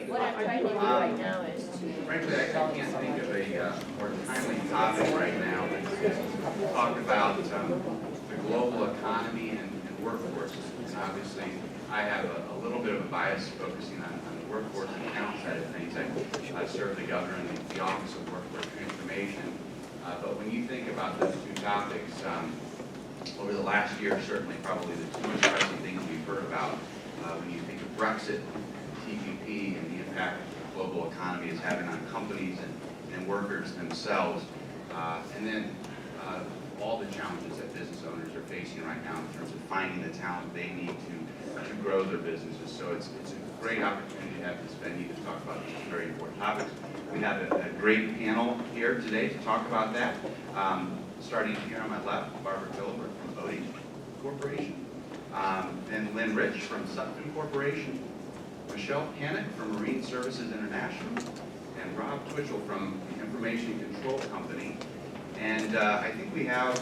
What I'm trying to do right now is to. Frankly, I can't think of a more timely topic right now than to talk about the global economy and workforce. And obviously, I have a little bit of a bias focusing on the workforce and account side of things. I serve the governor in the Office of Workforce Transformation. But when you think about those two topics, over the last year, certainly probably the two most pressing things we've heard about when you think of Brexit, TPP, and the impact the global economy is having on companies and workers themselves, and then all the challenges that business owners are facing right now in terms of finding the talent they need to grow their businesses. So it's a great opportunity to have this venue to talk about these very important topics. We have a great panel here today to talk about that. Starting here on my left, Barbara Philibert from Oatey Corporation, then Lynn Rich from Sutphen Corporation, Michelle Panik from Marine Services International, and Rob Twitchell from the Information Control Company. And I think we have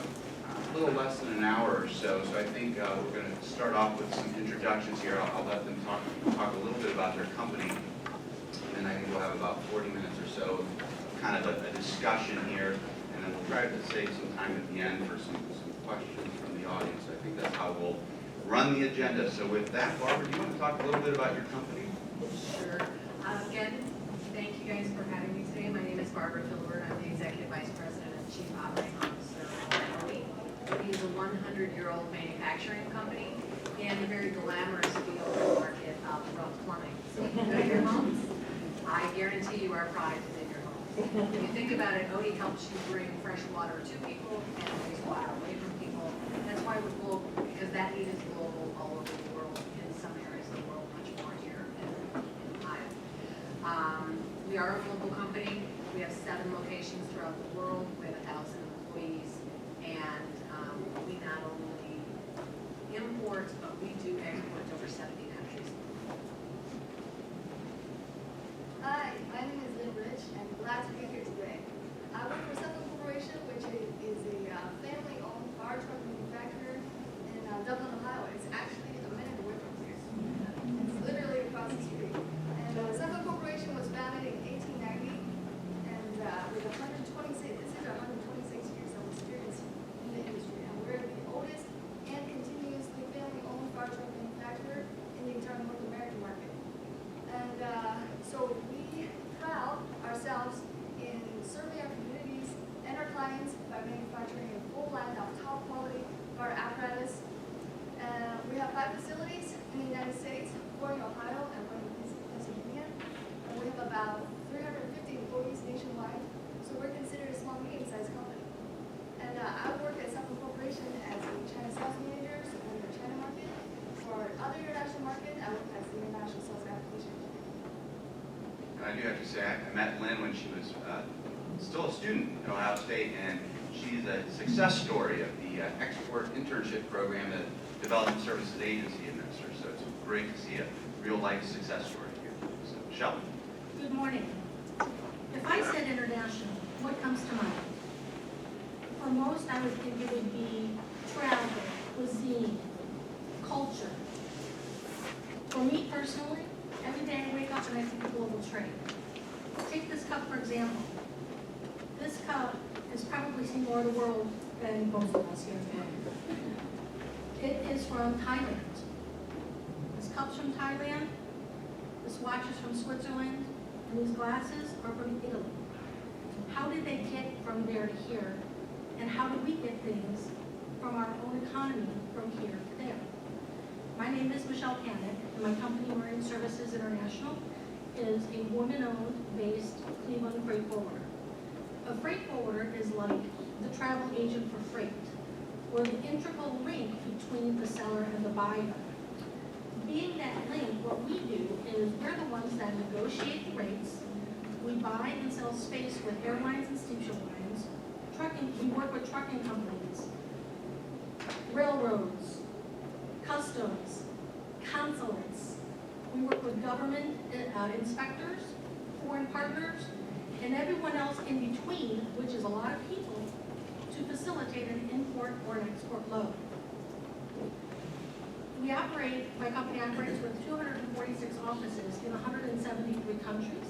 a little less than an hour or so, so I think we're going to start off with some introductions here. I'll let them talk a little bit about their company, and then I think we'll have about 40 minutes or so of kind of a discussion here, and then we'll try to save some time at the end for some questions from the audience. I think that's how we'll run the agenda. So with that, Barbara, do you want to talk a little bit about your company? Sure. Again, thank you guys for having me today. My name is Barbara Philibert. I'm the Executive Vice President and Chief Operating Officer of Ohio-G.R.E.A.T. It is a 100-year-old manufacturing company in the very glamorous field market of rough plumbing. So if you go to your homes, I guarantee you our product is in your home. If you think about it, Oatey helps you bring fresh water to people and wastewater away from people. That's why we're global, because that need is global all over the world, in some areas of the world, much more here in Ohio. We are a global company. We have 7 locations throughout the world. We have 1,000 employees, and we not only import, but we do export to over 70 countries. Hi, my name is Lynn Rich, and glad to be here today. I work for Sutphen Corporation, which is a family-owned fire truck manufacturer in Dublin, Ohio. It's actually a minute away from here. It's literally across the street. And Sutphen Corporation was founded in 1890, and with 126, this is 126 years of experience in the industry. And we're the oldest and continuously family-owned fire truck manufacturer in the entire North American market. And so we proud ourselves in serving our communities and our clients by manufacturing a full line of top quality fire apparatus. We have 5 facilities in the United States, 4 in Ohio and 1 in Pennsylvania. And we have about 350 employees nationwide, so we're considered a small, medium-sized company. And I work at Sutphen Corporation as a China sales manager, supporting the China market. For other international market, I work as the international sales application engineer. I do have to say, I met Lynn when she was still a student at Ohio State, and she's a success story of the export internship program that Development Services Agency administers. So it's great to see a real-life success story here. So, Michelle? Good morning. If I said international, what comes to mind? For most, I would think it would be travel, cuisine, culture. For me personally, every day I wake up and I think of global trade. Take this cup for example. This cup has probably seen more of the world than most of us here today. It is from Thailand. This cup's from Thailand, this watch is from Switzerland, and these glasses are from Italy. How did they get from there to here? And how do we get things from our own economy from here to there? My name is Michelle Panik, and my company, Marine Services International, is a woman-owned, based Cleveland freight forwarder. A freight forwarder is like the travel agent for freight. We're the integral link between the seller and the buyer. Being that link, what we do is we're the ones that negotiate the rates. We buy and sell space with airlines and steamship lines. We work with trucking companies, railroads, customs, consulates. We work with government inspectors, foreign partners, and everyone else in between, which is a lot of people, to facilitate an import or an export load. My company operates with 246 offices in 173 countries,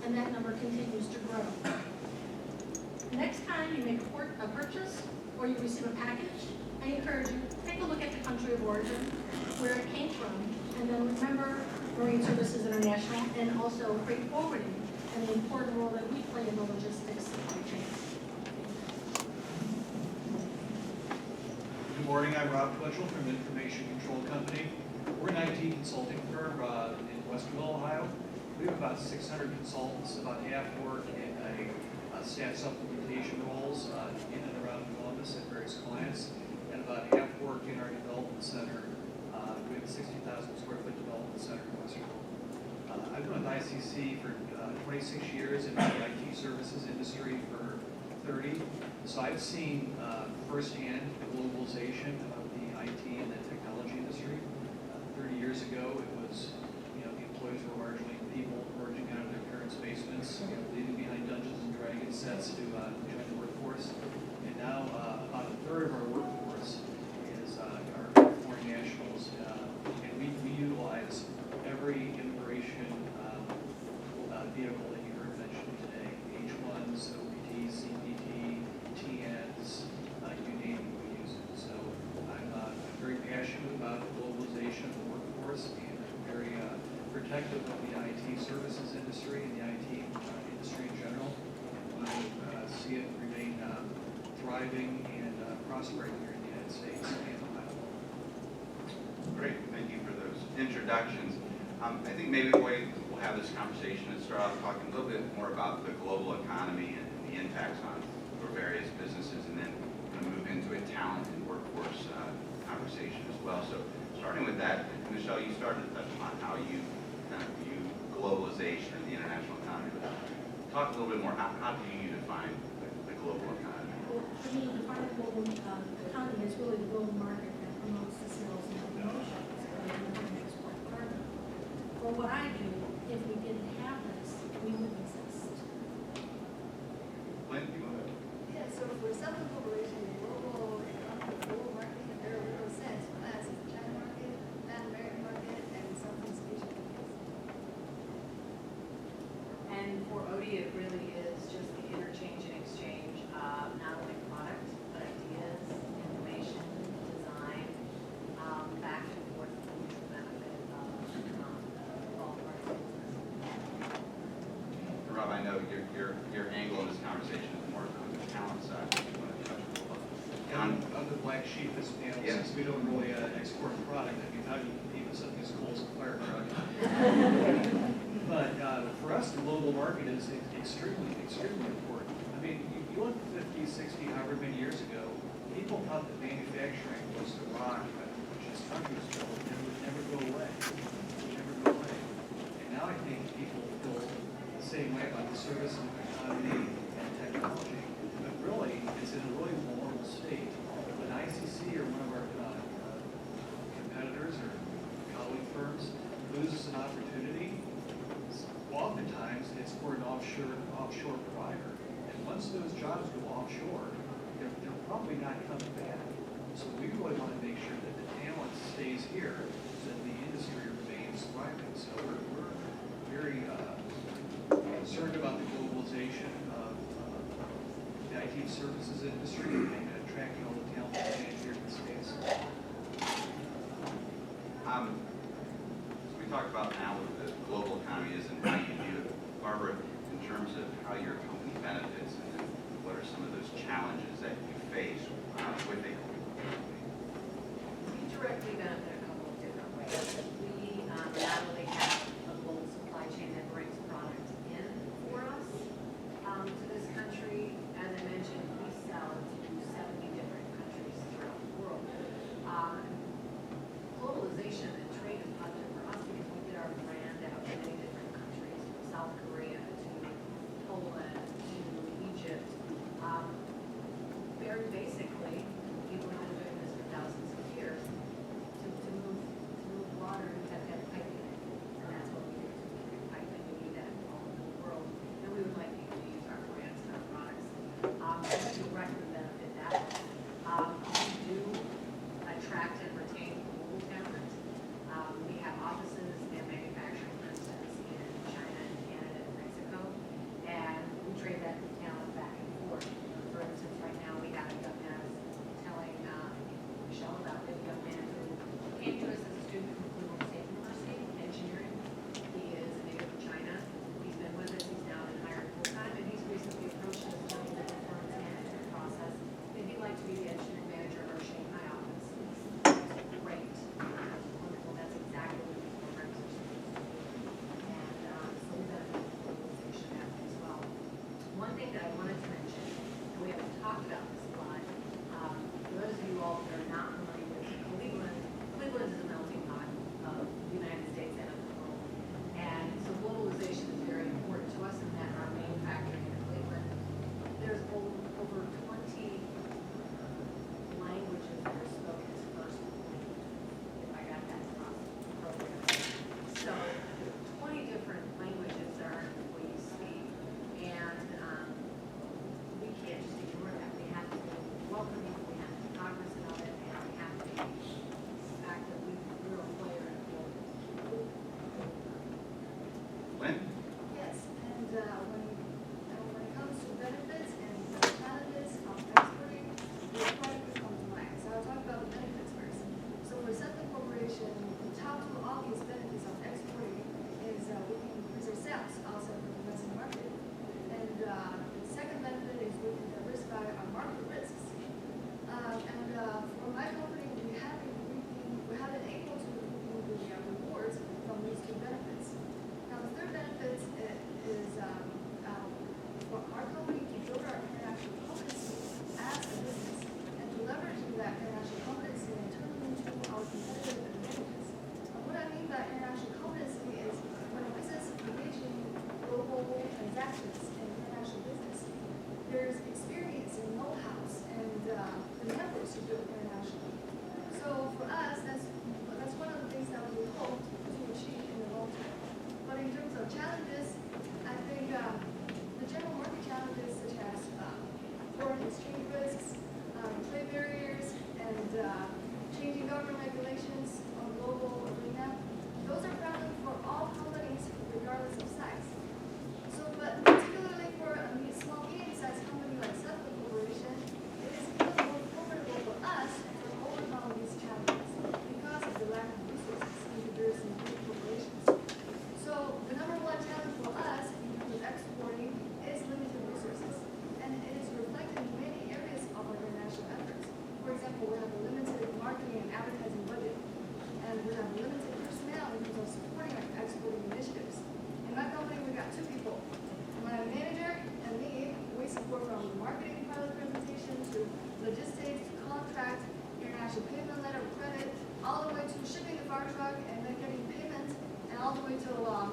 and that number continues to grow. Next time you make a purchase or you receive a package, I encourage you, take a look at the country of origin, where it came from, and then remember Marine Services International and also freight forwarding and the important role that we play in the logistics supply chain. Good morning, I'm Rob Twitchell from Information Control Company. We're an IT consulting firm in Westville, Ohio. We have about 600 consultants, about half work in a staff supplementation roles in and around Columbus at various clients, and about half work in our development center. We have a 60,000 square foot development center in Westville. I've been with ICC for 26 years in the IT services industry for 30. So I've seen firsthand the globalization of the IT and the technology industry. 30 years ago, it was, the employees were largely people emerging out of their parents' basements, leaving behind Dungeons and Dragons sets to join the workforce. And now about a third of our workforce is our foreign nationals, and we utilize every immigration vehicle that you heard mentioned today: H1s, OPTs, CPT, TNs, you name it, we use it. So I'm very passionate about the globalization of the workforce, and I'm very protective of the IT services industry and the IT industry in general. And I want to see it remain thriving and prospering here in the United States and Ohio. Great, thank you for those introductions. I think maybe the way we'll have this conversation is start off talking a little bit more about the global economy and the impacts on for various businesses, and then move into a talent and workforce conversation as well. So starting with that, Michelle, you started to touch on how you kind of view globalization or the international economy. Talk a little bit more, how do you define the global economy? Well, for me, defining global economy is really the global market that promotes the sales and promotions of the transport cargo. For what I do, if we didn't have this, we wouldn't exist. Lynn, you want to? Yeah, so for Sutphen Corporation, the global economy, global market in very real sense for us is the China market, Latin American market, and Southeast Asian markets. And for Oatey, it really is just the interchange and exchange of not only product, but ideas, information, design, back and forth for the mutual benefit of all parties. Rob, I know your angle in this conversation is more on the talent side. You want to touch a little on I'm the black sheep of this panel, Yeah. since we don't really export product. I mean, how do you compete with something as cold as a fire truck? But for us, the global market is extremely, extremely important. I mean, you look 50, 60, however many years ago, people thought that manufacturing was the rock, which this country was built, and would never go away. It would never go away. And now I think people feel the same way about the service and economy and technology. But really, it's in a really vulnerable state. When ICC or one of our competitors or colleague firms loses an opportunity, oftentimes it's for an offshore provider. And once those jobs go offshore, they're probably not coming back. So we really want to make sure that the talent stays here, so that the industry remains thriving. So we're very concerned about the globalization of the IT services industry and attracting all the talent that we can here in the States. So we talked about now what the global economy is and how you view it. Barbara, in terms of how your company benefits, and then what are some of those challenges that you face with a global economy? We directly benefit a couple of different ways. We not only have a global supply chain that brings product in for us to this country. As I mentioned, we sell to 70 different countries throughout the world. Globalization and trade is positive for us because we get our brand out in many different countries, from South Korea to Poland to Egypt. Very basically, people have been doing this for thousands of years. To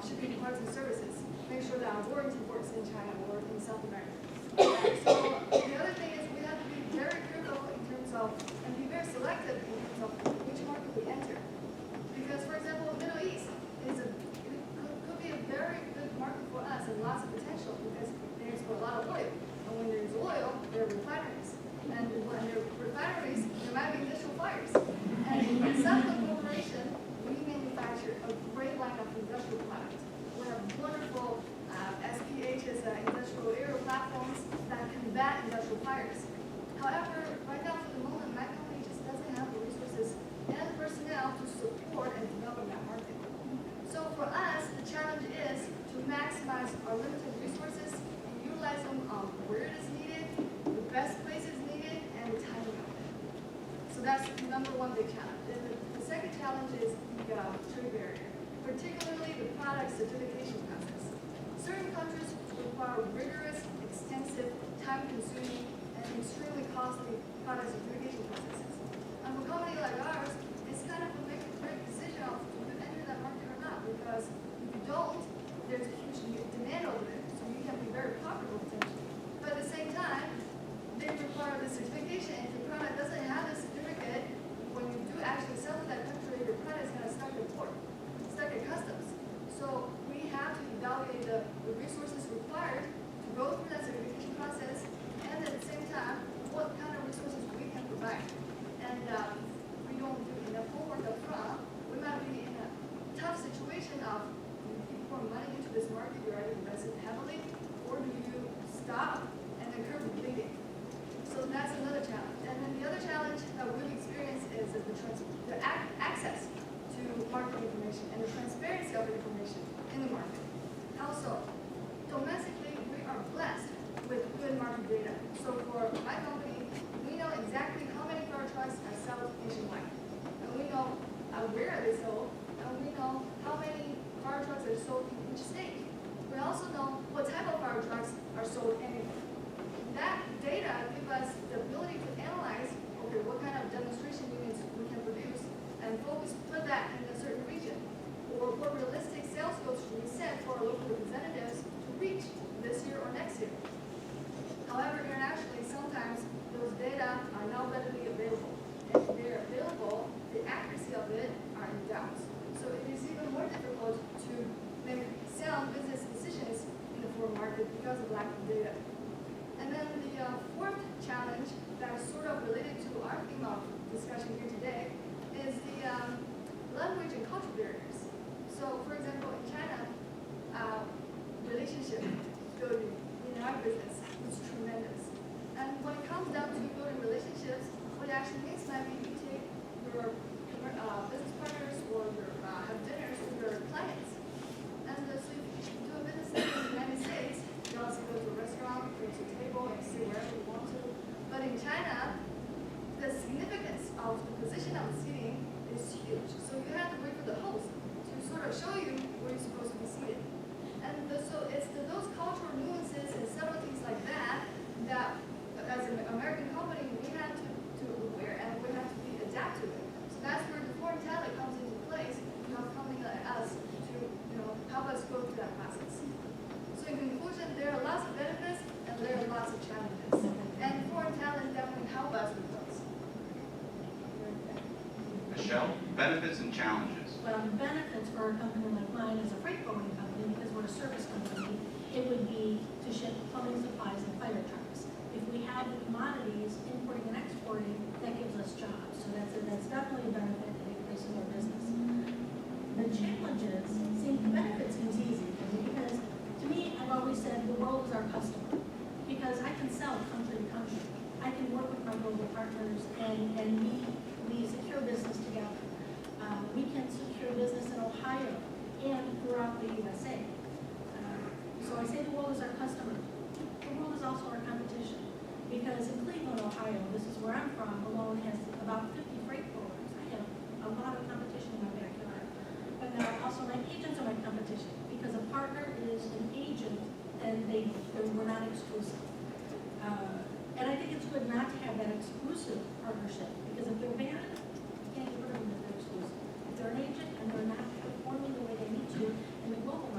shipping parts and services, make sure that our warranty works in China or in South America. So the other thing is we have to be very careful in terms of, and be very selective in terms of which market we enter. Because, for example, the Middle East could be a very good market for us and lots of potential because they export a lot of oil. And when there's oil, there are refineries. And when there are refineries, there might be industrial fires. And in Sutphen Corporation, we manufacture a great line of industrial products. We have wonderful SPHs, industrial aerial platforms that combat industrial fires. However, right now for the moment, my company just doesn't have the resources and the personnel to support and develop that market. So for us, the challenge is to maximize our limited resources and utilize them where it is needed, the best places needed, and the timing of it. So that's the number one big challenge. And the second challenge is the trade barrier, particularly the product certification process. Certain countries require rigorous, extensive, time-consuming, and extremely costly product certification processes. And for a company like ours, it's kind of a make or break decision of to enter that market or not, because if you don't, there's a huge demand over there, so you can be very profitable potentially. But at the same time, they require the certification, and if the product doesn't have the certificate, when you do actually sell to that country, your product is going to stuck at port, stuck at customs. So we have to evaluate the resources required to go through that certification process, and at the same time, what kind of resources we can provide. And if we don't do enough homework up front, we might be in a tough situation of, if you pour money into this market, you're either invested heavily, or do you stop and incur bleeding? So that's another challenge. And then the other challenge that we've experienced is the access to market information and the transparency of the information in the market. Also, domestically, we are blessed with good market data. So for my company, we know exactly how many fire trucks are sold nationwide. And we know where they sold, and we know how many fire trucks are sold in each state. We also know what type of fire trucks are sold anywhere. That data gives us the ability to analyze, okay, what kind of demonstration units we can produce, and put that in a certain region. Or what realistic sales goals should we set for our local representatives to reach this year or next year. However, internationally, sometimes those data are not readily available. And if they're available, the accuracy of it are in doubt. So it is even more difficult to make sound business decisions in the foreign market because of lack of data. And then the fourth challenge that is sort of related to our theme of discussion here today is the language and cultural barriers. So, for example, in China, relationship building in our business is tremendous. And when it comes down to building relationships, what it actually means might be you take your business partners or have dinners with your clients. And so if you do a business in the United States, you also go to a restaurant, go to a table, and sit wherever you want to. But in China, the significance of the position of the seating is huge. So you have to wait for the host to sort of show you where you're supposed to be seated. And so it's those cultural nuances and subtle things like that that, as an American company, we have to aware and we have to adapt to it. So that's where the foreign talent comes into place. You have companies like us to help us go through that process. So in conclusion, there are lots of benefits and there are lots of challenges. And foreign talent definitely help us with those. Michelle, benefits and challenges. Well, the benefits for a company like mine as a freight forwarding company, because we're a service company, it would be to ship plumbing supplies and fire trucks. If we have the commodities, importing and exporting, that gives us jobs. So that's definitely a benefit that increases our business. The challenges, the benefit seems easy because to me, I've always said the world is our customer because I can sell country to country. I can work with my global partners and we secure business together. We can secure business in Ohio and throughout the USA. So I say the world is our customer. The world is also our competition. Because in Cleveland, Ohio, this is where I'm from, alone has about 50 freight forwarders. I have a lot of competition in my backyard. But now also my agents are my competition because a partner is an agent and we're not exclusive. And I think it's good not to have that exclusive partnership because if they're banned, you can't get rid of them if they're exclusive. If they're an agent and they're not performing the way they need to in the global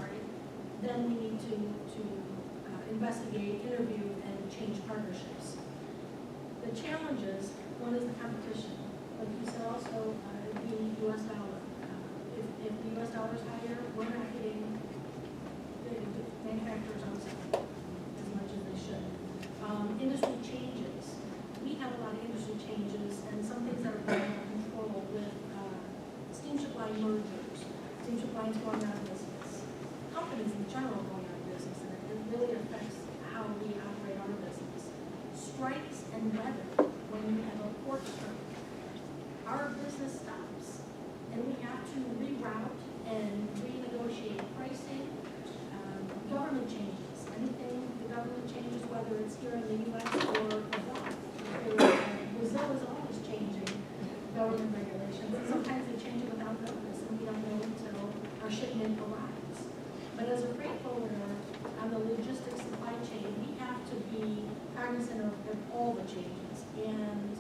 change partnerships. The challenges, one is the competition. Like you said also, the US dollar. If the US dollar is higher, we're not getting the manufacturers outside as much as they should. Industry changes. We have a lot of industry changes and some things that are beyond our control with steamship line mergers, steamship lines going out of business, companies in general going out of business, and it really affects how we operate our business. Strikes and weather, when we have a port strike, our business stops, and we have to reroute and renegotiate pricing. Government changes, anything the government changes, whether it's here in the U.S. or abroad. Brazil is always changing government regulations, and sometimes they change it without notice, and we don't know until our shipment arrives. But as a freight forwarder on the logistics supply chain, we have to be cognizant of all the changes, and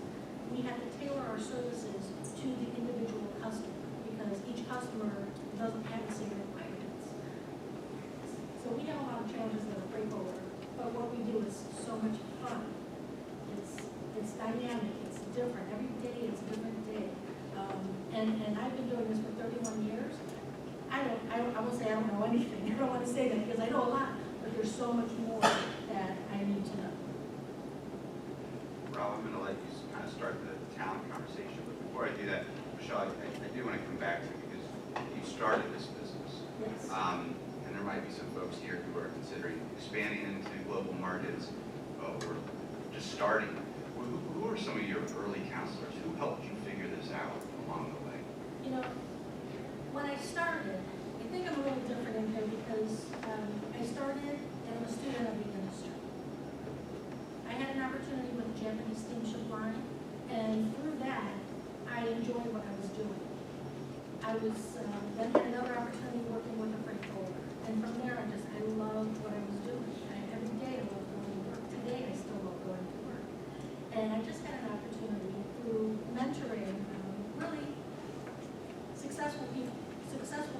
we have to tailor our services to the individual customer, because each customer doesn't have the same requirements. So we have a lot of challenges as a freight forwarder, but what we do is so much fun. It's dynamic, it's different. Every day is a different day. And I've been doing this for 31 years. I won't say I don't know anything. I don't want to say that because I know a lot, but there's so much more that I need to know. Rob, I'm going to let you kind of start the talent conversation, but before I do that, Michelle, I do want to come back to you because you started this business. Yes. And there might be some folks here who are considering expanding into global markets or just starting. Who are some of your early counselors? Who helped you figure this out along the way? You know, when I started, I think I'm a little different in here because I started and I'm a student of the industry. I had an opportunity with the Japanese steamship line, and through that, I enjoyed what I was doing. I was then had another opportunity working with a freight forwarder, and from there, I loved what I was doing. Every day I loved going to work. Today, I still love going to work. And I just had an opportunity through mentoring really successful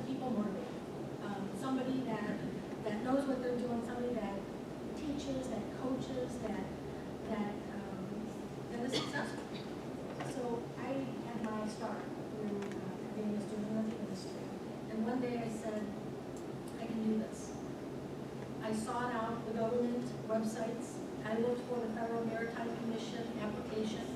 people motivate. Somebody that knows what they're doing, somebody that teaches, that coaches, that is successful. So I had my start through being a student of the industry. And one day I said, I can do this. I sought out the government websites. I looked for the Federal Maritime Commission application.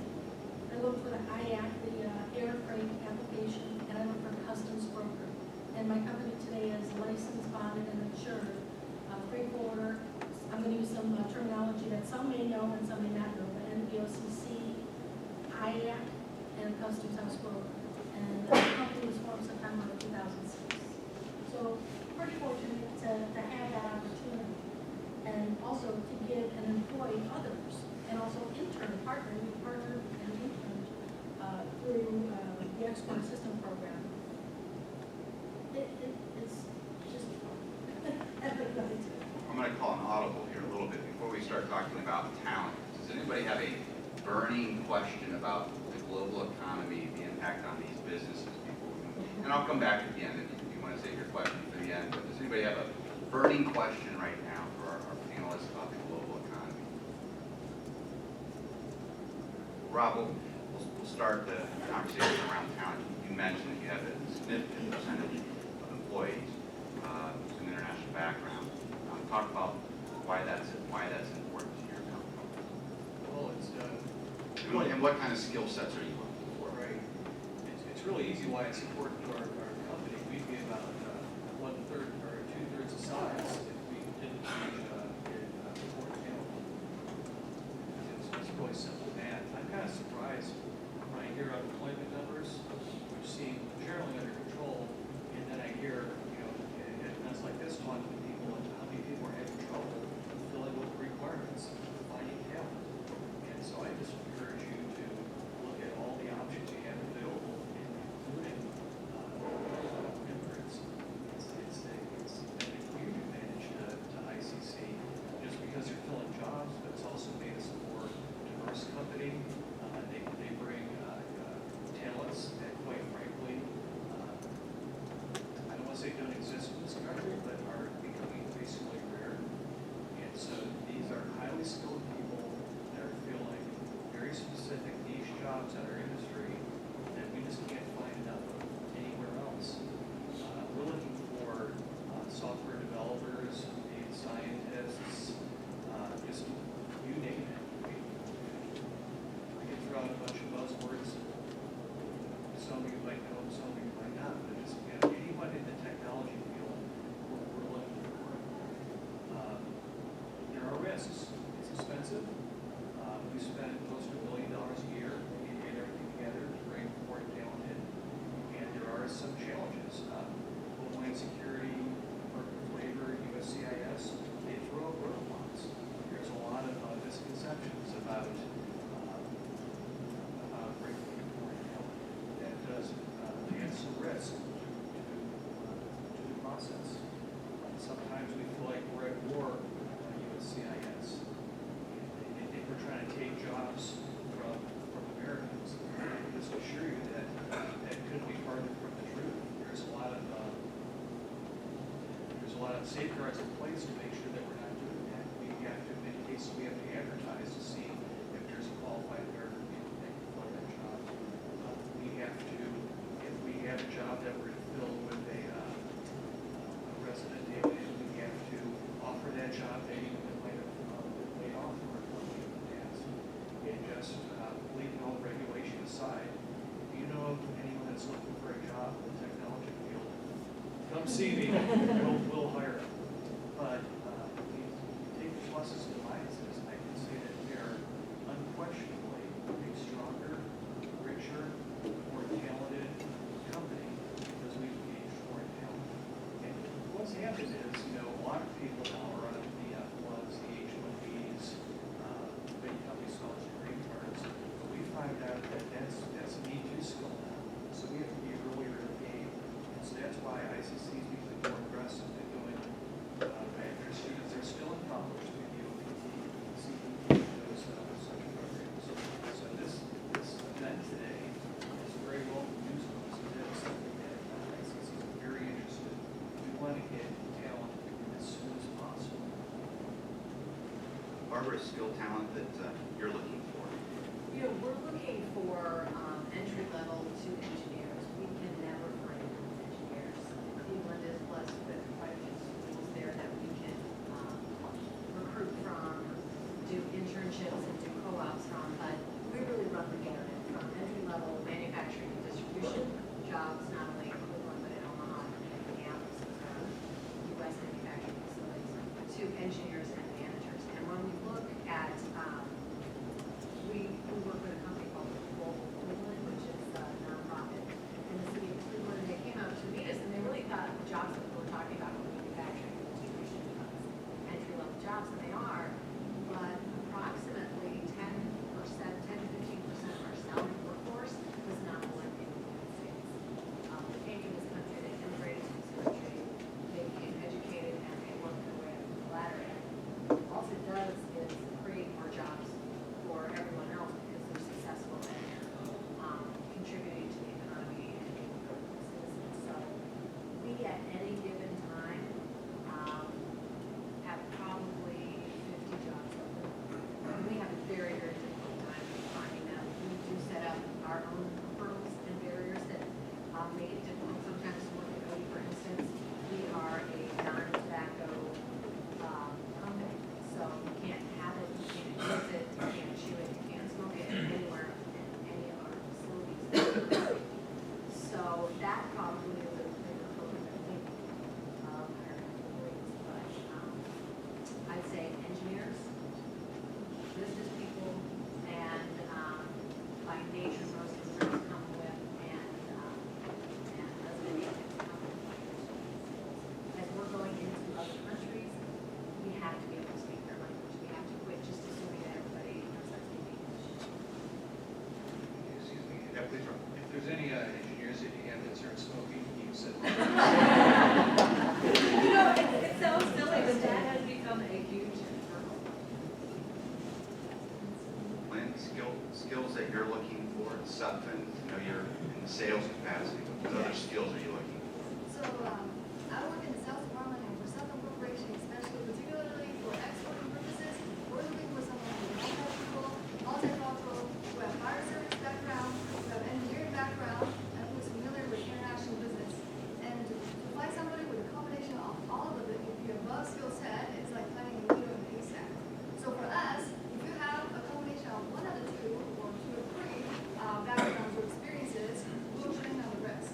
I looked for the I.A.T, the air freight application, and I looked for customs broker. And my company today is licensed, bonded, and insured freight forwarder. I'm going to use some terminology that some may know and some may not know, but NBOCC, I.A.T, and customs house broker. And the company was formed September of 2006. So pretty fortunate to have that opportunity. And also to give and employ others, and also intern partner. We partnered and interned through the export system program. It's just everybody. I'm going to call an audible here a little bit before we start talking about talent. Does anybody have a burning question about the global economy, the impact on these businesses before we move? And I'll come back at the end if you want to save your question for the end. But does anybody have a burning question right now for our panelists about the global economy? Rob, we'll start the conversation around talent. You mentioned that you have a significant percentage of employees with an international background. Talk about why that's important to your company. Well, it's And what kind of skill sets are you looking for? right. It's really easy why it's important to our company. We'd be about 1/3 or 2/3 the size if we didn't change in foreign talent. It's really simple math. I'm kind of surprised when I hear unemployment numbers, which seem generally under control, and then I hear, at events like this, talking to people and how many people are having trouble filling with requirements, finding talent. And so I just encourage you to look at all the options you have available, including safeguards in place to make sure that we're not doing that. We have to, in many cases, we have to advertise to see if there's a qualified clerk that can fill that job. We have to, if we have a job that we're to fill with a resident alien, we have to offer that job to anyone that might have been laid off from our company in the past. And just leaving all the regulation aside, if you know of anyone that's looking for a job in the technology field, come see me, we'll hire them. But we take the pluses and minuses, I can say that we are unquestionably a stronger, richer, more talented company because we've engaged foreign talent. And what's happened is, a lot of people now are on the F1s, the H1Bs, big companies call it green cards. But we find out that that's a Me Too skill now. So we have to be earlier in the game. And so that's why ICC is becoming more aggressive in doing bachelor students. They're still in college to be OPT, CPT, those such programs. So this event today is very well used for us. It is something that ICC is very interested in. We want to get talent as soon as possible. Barbara, skill talent that you're looking for? We're looking for entry-level to engineers. We can never find enough engineers. Cleveland is blessed with quite a few schools there that we can recruit from, do internships and do co-ops from, but we really run the gamut from entry-level manufacturing and distribution jobs, not only in Cleveland, but in Omaha and Minneapolis, U.S. manufacturing facilities, to engineers and managers. And when we look at, we work with a company called Cleveland, which is a nonprofit in the city of Cleveland, and they came out to meet us, and they really thought the jobs that we were talking about were manufacturing and distribution jobs, entry-level jobs, and they are, but approximately 10%, 10 to 15% of our salary workforce was not born in the United States. They came to this country, they immigrated to this country, they became educated, and they worked their way up the ladder. And all it does is create more jobs for everyone else because they're successful and contributing to the economy and being good citizens. So we at any given time have probably 50 jobs open. And we have a very, very difficult time finding them. We do set up our own hurdles and barriers that make it difficult sometimes to work at Oatey. For instance, we are a non-tobacco company, so you can't have it, you can't use it, you can't chew it, you can't smoke it anywhere in any of our facilities. So that probably is a bigger program than we hiring employees, but I'd say engineers, business people, and by nature most of them come with and resident as we're going into other countries, we have to be able to speak their language. We have to quit just assuming that everybody knows how to speak English. Excuse me. Yeah, please, Rob. If there's any engineers that you have that start smoking, you said. It sounds silly, but that has become a huge hurdle. Lynn, skills that you're looking for at Sutphen, you're in the sales capacity. What other skills are you looking for? So, I work in the sales department and for Sutphen Corporation, especially particularly for exporting purposes, we're looking for someone who's multicultural, who have fire service background, who have engineering background, and who's familiar with international business. And to find somebody with a combination of all of it, if you have above skill set, it's like finding a needle in a haystack. So for us, if you have a combination of one of the two, or two or three backgrounds or experiences, we'll train on the rest.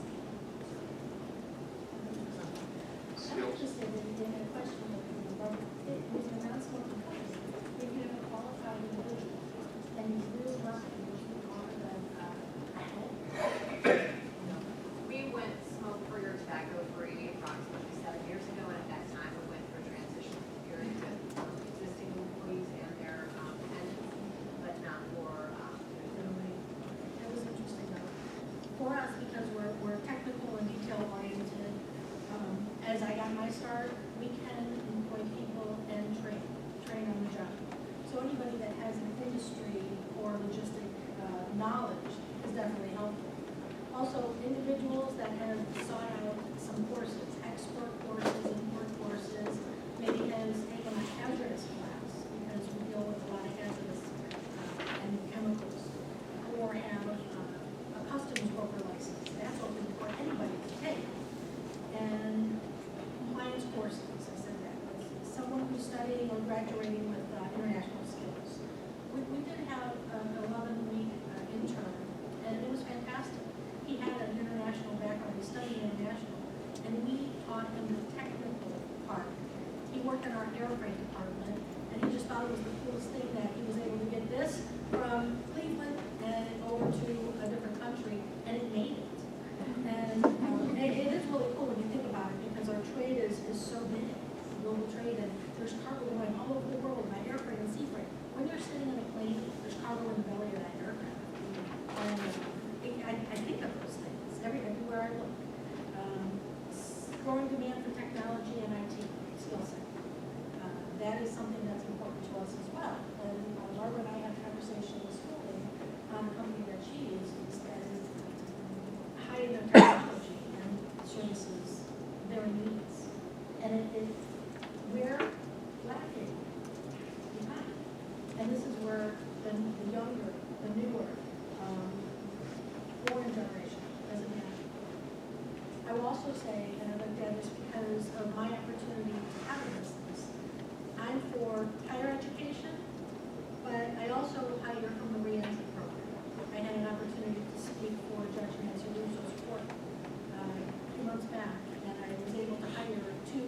studying or graduating with international skills. We did have an 11-week intern, and it was fantastic. He had an international background, he studied international, and we taught him the technical part. He worked in our airframe department, and he just thought it was the coolest thing that he was able to get this from Cleveland and over to a different country, and it made it. And it is really cool when you think about it, because our trade is so big, global trade, and there's cargo going all over the world by airfreight and sea freight. When you're sitting in a plane, there's cargo in the belly of that aircraft. And I think of those things everywhere I look. Growing demand for technology and IT skill set. That is something that's important to us as well. And Barbara and I had a conversation this morning on the company that she uses that is hiding their technology and services their needs. And we're lacking behind. And this is where the younger, the newer, foreign generation doesn't have. I will also say, and I looked at this because of my opportunity to have a business, I'm for higher education, but I also hire from the re-entry program. I had an opportunity to speak for Judge Nancy Russo's court a few months back, and I was able to hire 2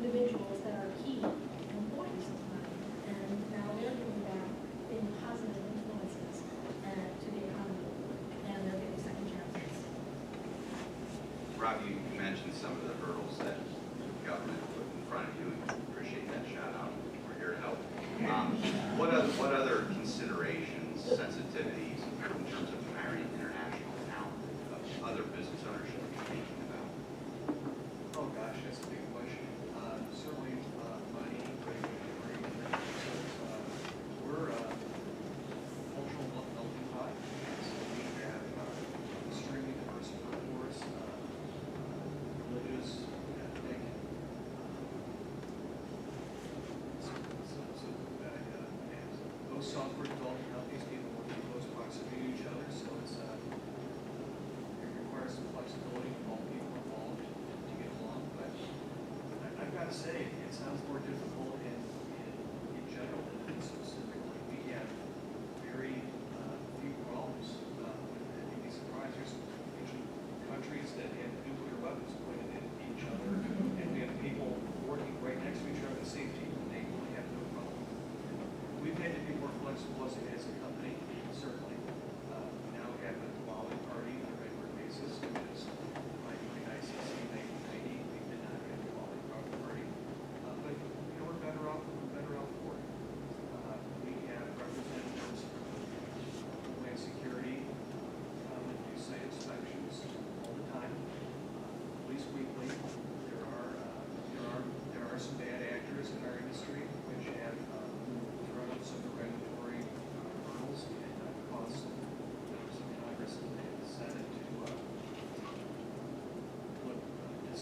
individuals that are key employees of mine, and now they're giving back being positive influences to the economy, and they're getting second chances. Rob, you mentioned some of the hurdles that government put in front of you, and appreciate that shout out. We're here to help. What other considerations, sensitivities in terms of hiring international talent, other business owners should be thinking about? Oh gosh, that's a big question. Certainly money, regulatory. We're a cultural melting pot. So we have extremely diverse workforce, religious, ethnic. Those software development companies, people work in close proximity to each other, so it requires some flexibility from all people involved to get along. But I've got to say, it sounds more difficult in general than it is specifically. We have very few problems. You'd be surprised. There's ancient countries that have nuclear weapons pointed at each other, and we have people working right next to each other at the same team, and they really have no problem. We've had to be more flexible as a company, certainly. We now have a quality party on a regular basis, which is like ICC 1990. We did not have a quality party. But we're better off for it. We have representatives from Homeland Security that do site inspections all the time, at least weekly. There are some bad actors in our industry which have thrown up some regulatory hurdles and caused members of Congress and the Senate to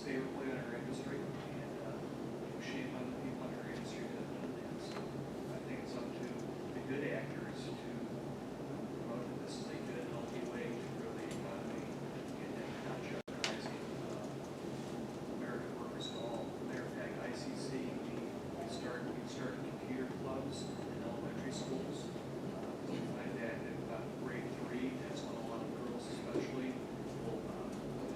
favorably on our industry and shame on the people in our industry that have done that. So I think it's up to the good actors to promote that this is a good, healthy way to grow the economy and not jeopardizing American workers at all. Matter of fact, ICC, we started computer clubs in elementary schools. We find that at about grade 3, that's when a lot of girls especially will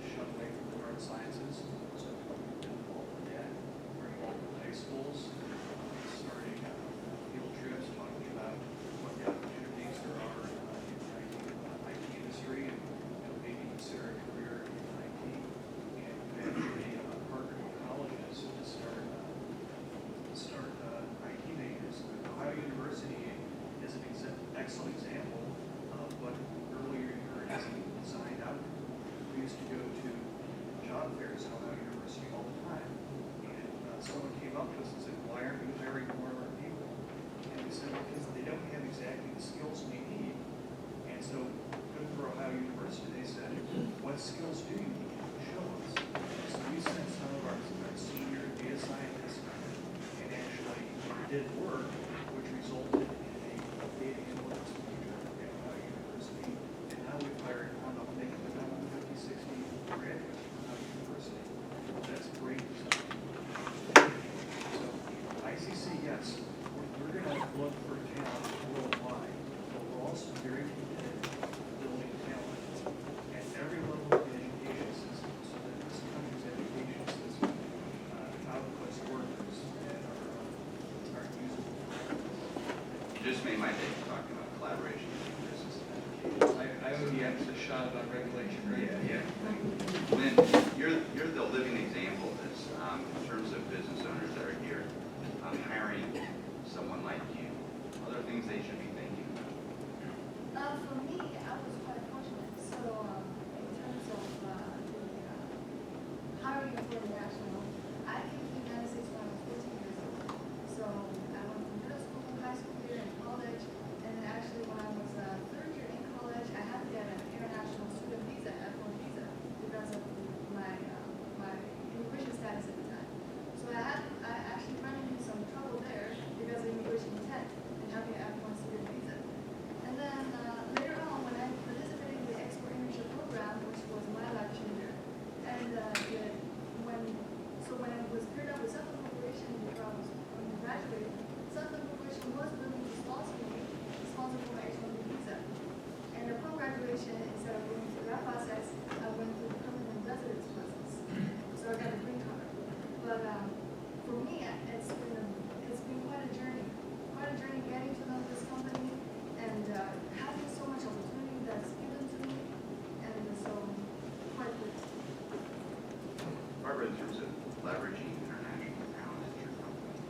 shun away from the hard sciences. So we've been involved in that. We're involved in high schools, starting field trips, talking about what the opportunities there are in the IT industry, and maybe consider a career in IT. And we actually partnered with colleges to start IT majors. Ohio-G.R.E.A.T is an excellent example of what earlier universities designed out. We used to go to job fairs at Ohio-G.R.E.A.T all the time, and someone came up to us and said, "Why aren't we hiring more of our people?" And we said, "Because they don't have exactly the skills we need." And so, good for Ohio-G.R.E.A.T, they said, "What skills do you need? Show us." So we sent some of our senior data scientists and actually did work which resulted in a data analytics major at Ohio-G.R.E.A.T. And now we've hired, I don't know, maybe about 50, 60 graduates from Ohio-G.R.E.A.T. That's great. So ICC, yes, You just made my day talking about collaboration between business and education. I owe the extra shot about regulation, right? Yeah. Lynn, you're the living example of this in terms of business owners that are here hiring someone like you. Other things they should be thinking about. For me, I was quite fortunate. So in terms of hiring for international, I came to the United States when I was 14 years old. So I went from middle school, high school here, and college. And then actually when I was third year in college, I had to get an international student visa, F1 visa, because of my immigration status at the time. So I actually ran into some trouble there because of immigration intent and having an F1 student visa. And then later on, when I participated in the export internship program, which was my life changer, and when I was paired up with Sutphen Corporation before I was graduating, Sutphen Corporation was willing to sponsor for my H1B visa. And upon graduation, instead of going through that process, I went through the permanent residence process. So I got a green card. But for me, it's been quite a journey getting to know this company and having so much opportunity that's given to me, and so quite good. Barbara, in terms of leveraging international talent at your company,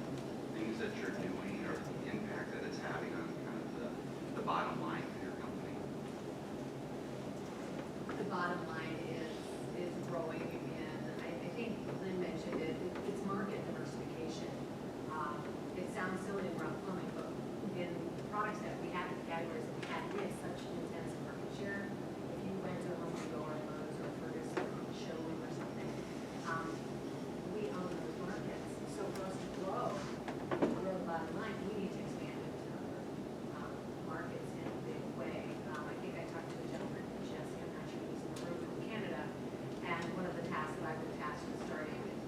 things that you're doing or the impact that it's having on kind of the bottom line for your company. The bottom line is growing, and I think Lynn mentioned it, it's market diversification. It sounds silly around plumbing, but in the products that we have, the categories that we have, we have such an intense market share. If you went to Home Depot or Lowe's or Burgess showroom or something, we own those markets. So for us to grow the bottom line, we need to expand into other markets in a big way. I think I talked to a gentleman, Jesse, I'm not sure he's in the room, from Canada, and one of the tasks that I've been tasked with starting in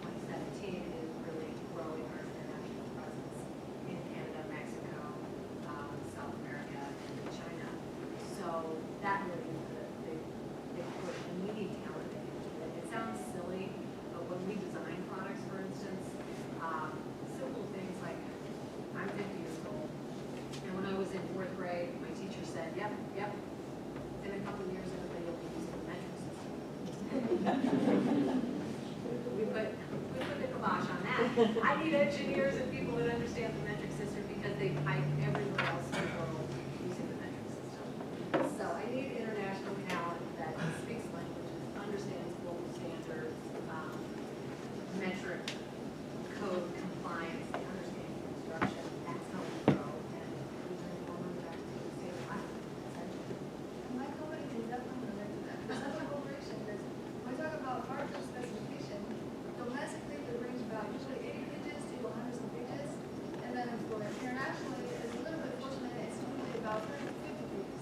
2017 is really growing our international presence in Canada, Mexico, South America, and China. So that really is the big push, and we need talent that can do it. It sounds silly, but when we design products, for instance, simple things like, I'm 50 years old, and when I was in 4th grade, my teacher said, yep, in a couple of years, everybody will be using the metric system. We put the kibosh on that. I need engineers and people that understand the metric system because they pipe everywhere else in the world using the metric system. So I need international talent that speaks languages, understands global standards, metric code compliance, they understand construction. That's how we grow, and we bring more money back to the state of Ohio, essentially. My company can definitely relate to that. Because as a corporation, when we talk about hard code specification, domestically they range about usually 80 pages to hundreds of pages. And then for internationally, it's a little bit fortunate, it's usually about 30 to 50 pages.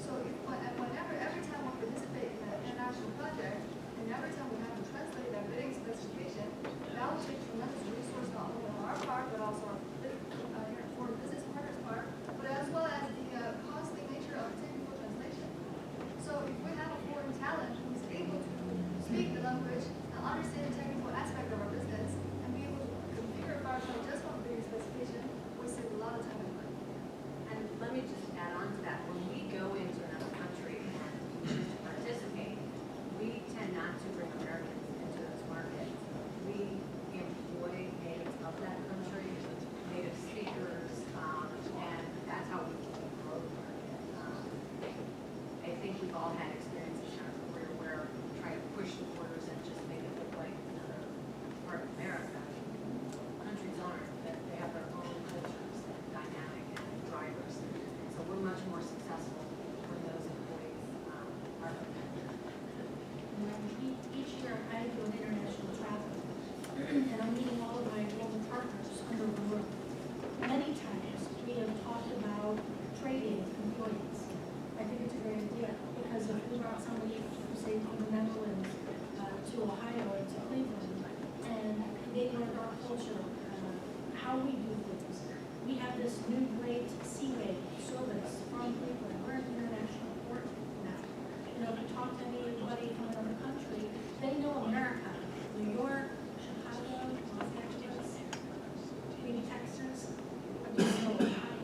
So every time we participate in an international project, and every time we have to translate that bidding specification, that will take tremendous resource not only on our part, but also on for business partners' part, but as well as the costly nature of technical translation. So if we have a foreign talent who is able to speak the language and understand the technical aspect of our business and be able to configure a PowerPoint just from bidding specification, we save a lot of time and money. And let me just add on to that, when we go into another country and choose to participate, we tend not to bring Americans into those markets. We employ natives of that country, native speakers, and that's how we grow the market. I think we've all had experiences in our career where we try to push the borders and just make it look like another part of America. Countries aren't, that they have their own cultures and dynamic and drivers. So we're much more successful when those employees are from that. Each year I do an international travel, and I'm meeting all of my global partners under the roof. Many times we have talked about trading employees. I think it's a great idea because if we brought somebody from, say, from the Netherlands to Ohio or to Cleveland, and they learn our culture, how we do things. We have this new great Seaway service from Cleveland. We're an international port now. You know, if you talk to anybody from another country, they know America. New York, Chicago, Los Angeles, maybe Texas, but they know Ohio.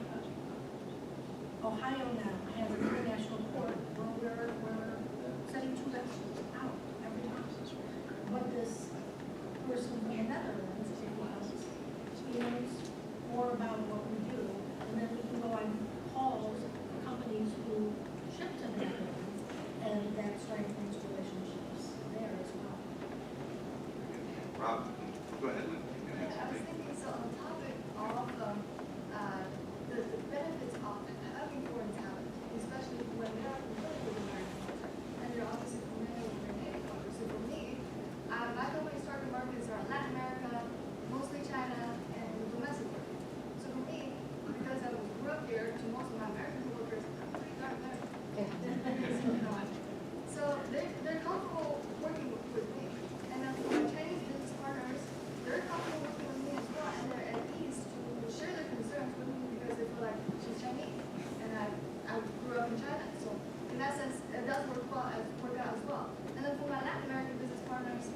Ohio now has an international court where we're sending 2 vessels out every time. What this person from the Netherlands knows more about what we do, and then we can go on calls for companies who ship to the Netherlands, and that strengthens relationships there as well. Rob, go ahead, Lynn. You can Yeah, I answer. was thinking, so on the topic of the benefits of having foreign talent, especially when they're not familiar with American culture, and they're obviously familiar with their native culture. So for me, my company's target markets are Latin America, mostly China, and domestic workers. So for me, because I grew up here, to most of my American workers, I'm pretty darn American. So they're comfortable working with me. And then for my Chinese business partners, they're comfortable working with me as well, and they're at ease to share their concerns with me because they feel like she's Chinese, and I grew up in China. So in that sense, it does work out as well. And then for my Latin American business partners,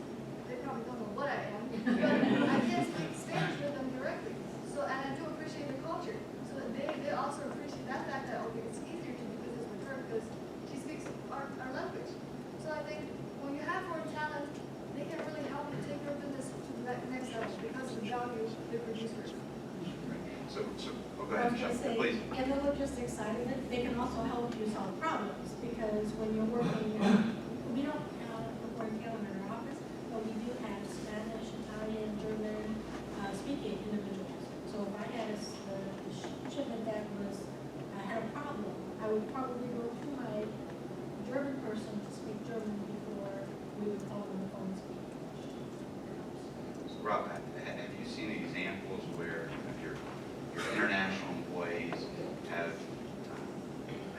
they probably don't know what I am, but I can speak Spanish with them directly. So, and I do appreciate the culture. So they also appreciate that fact that, okay, it's easier to do business with her because she speaks our language. So I think when you have foreign talent, they can really help you take your business to the next level because of the value they produce for you. So, go ahead, Michelle, please. In the logistics side of it, they can also help you solve problems, because when you're working, we don't have a foreign talent in our office, but we do have Spanish, Italian, German speaking individuals. So if I had a shipment that had a problem, I would probably go to my German person to speak German before we would call on the phone and speak English. So, Rob, have you seen examples where your international employees have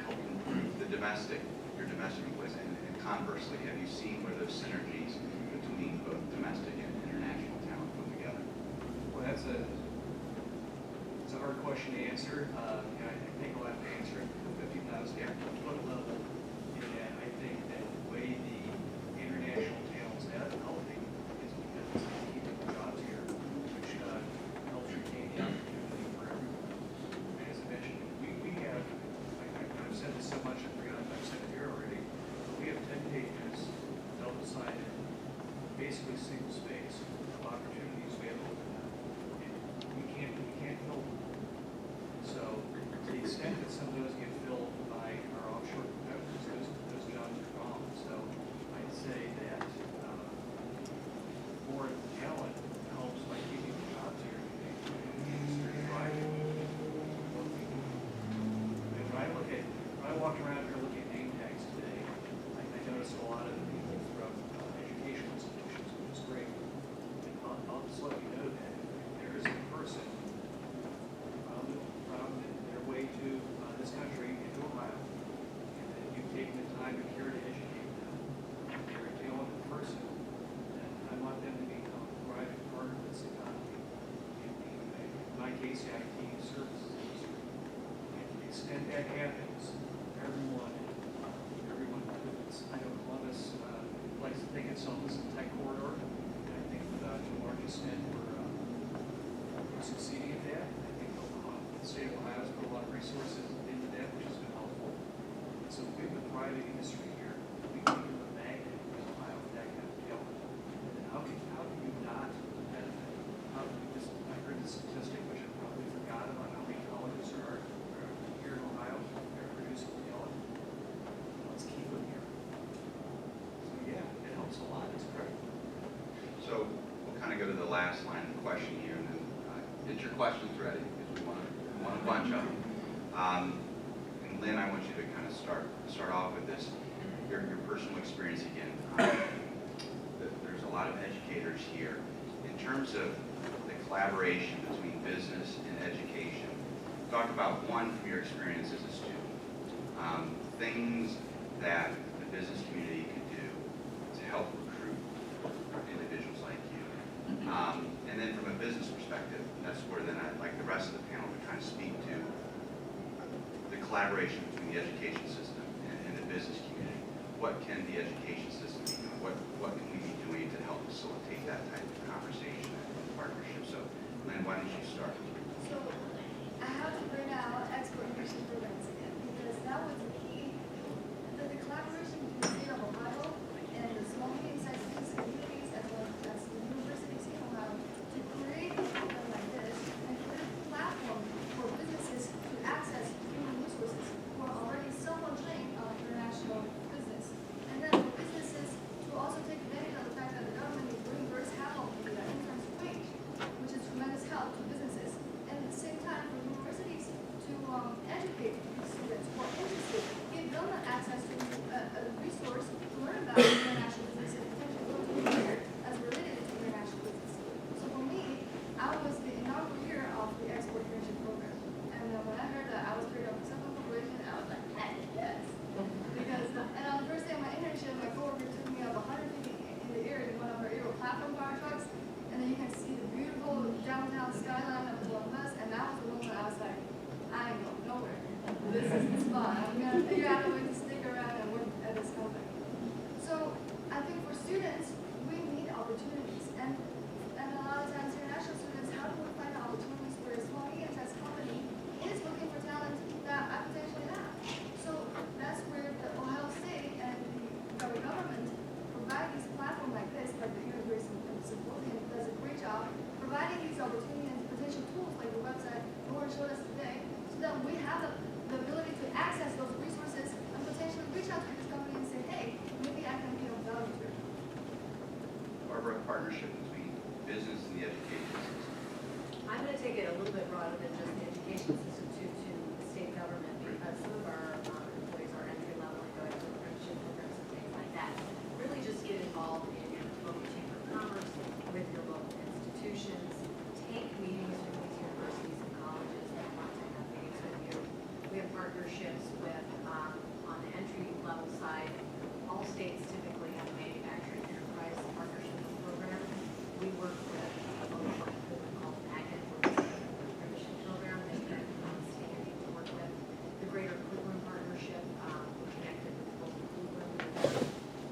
helped improve your domestic employees, and conversely, have you seen where those synergies between both domestic and international talent come together? Well, it's a hard question to answer. I think I'll have to answer it from 50,000 foot level. And I think that the way the international talent's developing is because it's keeping jobs here, which helps retain the opportunity for everyone. And as I mentioned, we have, I've said this so much, I forgot I've said it here already, but we have 10 pages, double-sided, basically single space of opportunities we have open now. And we can't fill them. So to the extent that some of those get filled by our offshore competitors, those jobs are gone. So I'd say that more talent helps by keeping the jobs here. The industry thriving. When I walked around here looking at name tags today, I noticed a lot of the people from educational institutions, which is great. And I'll just let you know that there is a person from their way to this country into Ohio, and that you've taken the time and care to educate them. They're a talented person, and I want them to become a thriving part of this economy. In my case, the IT services industry. And to the extent that happens, everyone benefits. I know Columbus likes to think itself as a tech corridor, and I think to a large extent we're succeeding at that. I think the state of Ohio has put a lot of resources into that, which has been helpful. And so we have a thriving industry here. We can become a magnet in Ohio with that kind of talent. And how can you not benefit? I heard the statistic, which I probably forgot about, how many colleges are here in Ohio that are producing talent. Let's keep them here. So yeah, it helps a lot. It's great. So we'll kind of go to the last line of the question here, and then get your questions ready, because we want a bunch of them. And Lynn, I want you to kind of start off with this, your personal experience again. There's a lot of educators here. In terms of the collaboration between business and education, talk about one from your experience as a student, things that the business community could do to help recruit individuals like you. And then from a business perspective, that's where then I'd like the rest of the panel to kind of speak to the collaboration between the education system and the business community. What can the education system be doing? What can we be doing to help facilitate that type of conversation and partnership? So, Lynn, why don't you start? So I have to bring out expert immersion programs again because that was the key. The collaboration between the state of Ohio and the small medium-sized business communities as well as the universities in Ohio to create a program like this and create a platform for businesses to access human resources who are already somewhat trained on international business. And then for businesses to also take advantage of the fact that the government is reimbursed half of the intern's wage, which is tremendous help to businesses. And at the same time, for universities to educate students who are interested, give them access to a resource to learn about international business and potentially go to a career as related to international business. So for me, I was the inaugural year of the export internship program. And when I heard that I was created of Sutphen Corporation, I was like, heck yes. Because, and on the first day of my internship, my coworker took me up 100 feet in the air in one of our aerial platform fire trucks. And then you can see the beautiful downtown skyline of Columbus. And that was the moment I was like, I ain't going nowhere. This is the spot. I'm going to figure out a way to stick around and work at this company. So I think for students, we need opportunities. And a lot of times international students, how do we find opportunities where a small medium-sized company is looking for talent that I potentially have? So that's where the Ohio State and the federal government provide these platforms like this, like the University of Symposium does a great job providing these opportunities and potential tools like the website Lauren showed us today, so that we have the ability to access those resources and potentially reach out to this company and say, hey, maybe I can be of value to you. Barbara, a partnership between business and the education system. I'm going to take it a little bit broader than just the education system to the state government, because some of our employees are entry level and going through apprenticeship programs and things like that. Really just get involved in your local chamber of commerce, with your local institutions, take meetings with these universities and colleges that want to have meetings with you. We have partnerships with, on the entry level side, all states typically have a manufacturing enterprise partnership program. We work with a local company called Panik, which is an apprenticeship program. They've been outstanding to work with. The Greater Cleveland Partnership, we're connected with local Cleveland.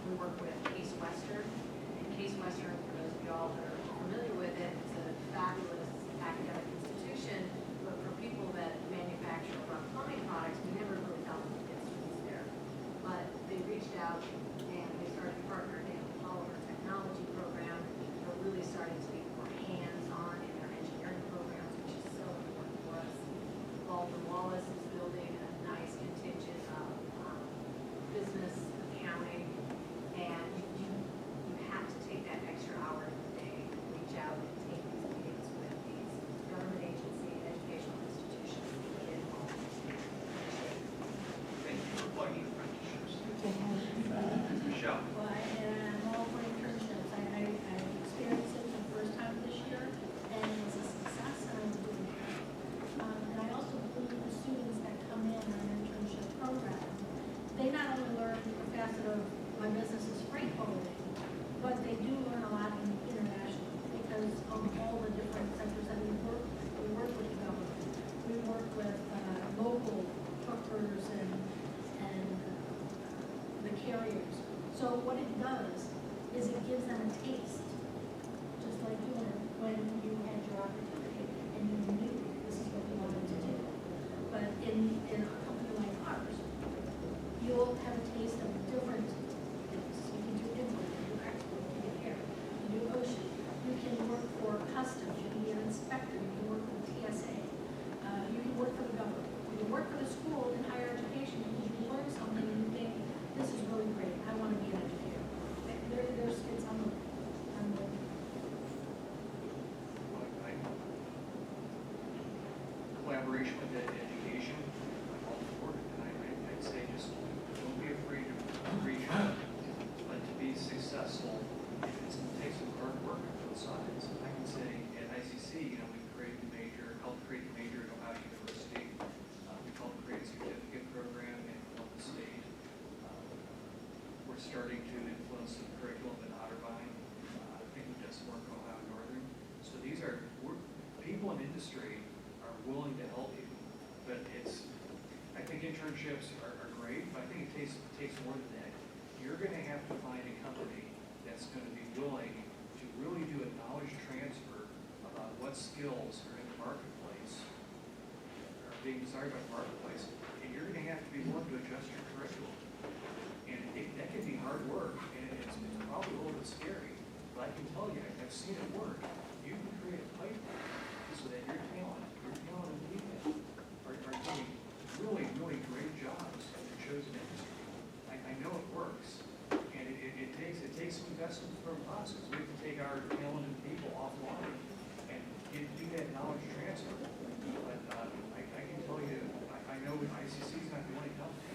We work with Case Western. And Case Western, for those of y'all that are familiar with it, it's a fabulous academic institution, but for people that manufacture or run plumbing products, we never really felt the students there. But they reached out and they started partnering in the polymer technology program. They're really starting to be more hands-on in their engineering programs, which is so important for us. Baldwin Wallace is building a nice contingent of business accounting, and you have to take that extra hour of the day, reach out and take these meetings with these government agency, educational institutions, and get involved. Thank you for plugging apprenticeships. Michelle. Well, and I'm all for internships. I experienced it for the first time this year, and it was a success, and I'm really proud. And I also believe the students that come in on an internship program, they not only learn the facet of my business is freight forwarding, but they do learn a lot in international because of all the different sectors that we work with. We work with the government. We work with local truckers and the carriers. So what it does is it gives them a taste, just like you were when you had your opportunity and you knew this is what you wanted to do. But in a company like ours, you'll have a taste of different things. You can do import, you can do export, you can do air, you can do ocean. You can work for customs, you can be an inspector, you can work for TSA, you can work for the government, you can work for the school in higher education, you can learn something and you think, this is really great, I want to be an educator. It's unbelievable. Collaboration with education, I'm all for it, and I'd say just don't be afraid to reach out, but to be successful, it's going to take some hard work on both sides. I can say at ICC, we created a major, helped create a major at Ohio-G.R.E.A.T. We helped create a certificate program in Columbus State. We're starting to influence the curriculum in Otterbein. I think we've done some work at Ohio Northern. So these are, people in industry are willing to help you, but I think internships are great, but I think it takes more than that. You're going to have to find a company that's going to be willing to really do a knowledge transfer about what skills are in the marketplace, are being desired by the marketplace, and you're going to have to be willing to adjust your curriculum. And that can be hard work, and it's probably a little bit scary, but I can tell you, I've seen it work. You can create a pipeline so that your talent and people are doing really, really great jobs in their chosen industry. I know it works, and it takes some investment from us, because we have to take our talented people offline and do that knowledge transfer. But I can tell you, I know ICC is not the only company.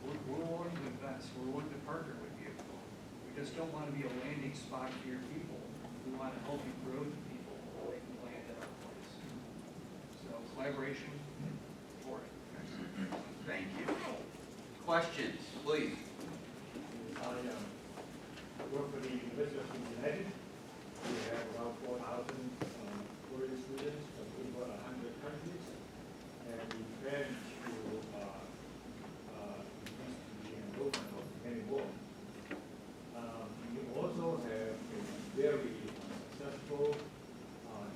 We're willing to invest. We're willing to partner with you. We just don't want to be a landing spot for your people. We want to help you grow the people so they can land at our place. So collaboration for it. Thank you. Questions, please. I work for the University of Cincinnati. We have around 4,000 foreign students from over 100 countries, and we plan to increase the enrollment of many more. We also have a very successful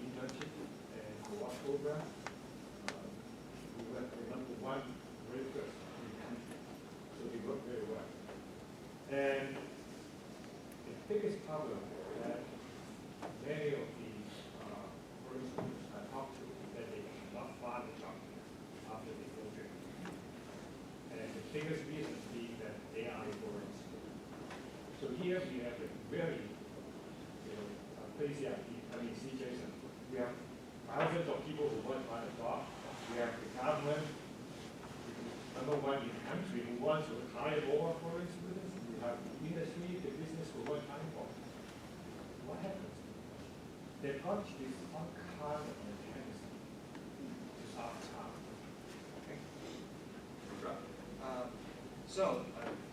internship and co-op program. We were the #1 very first in the country, so we work very well. And the biggest problem that many of the foreign students I talk to is that they cannot find a job after they graduate. And the biggest reason being that they are a foreign student. So here we have a very, crazy idea. I mean, see, Jason, we have thousands of people who want to find a job. We have the government, #1 in the country, who wants to hire more foreign students. We have the industry, the business who want to hire more. What happens? They launch this uncommon mechanism to solve the problem.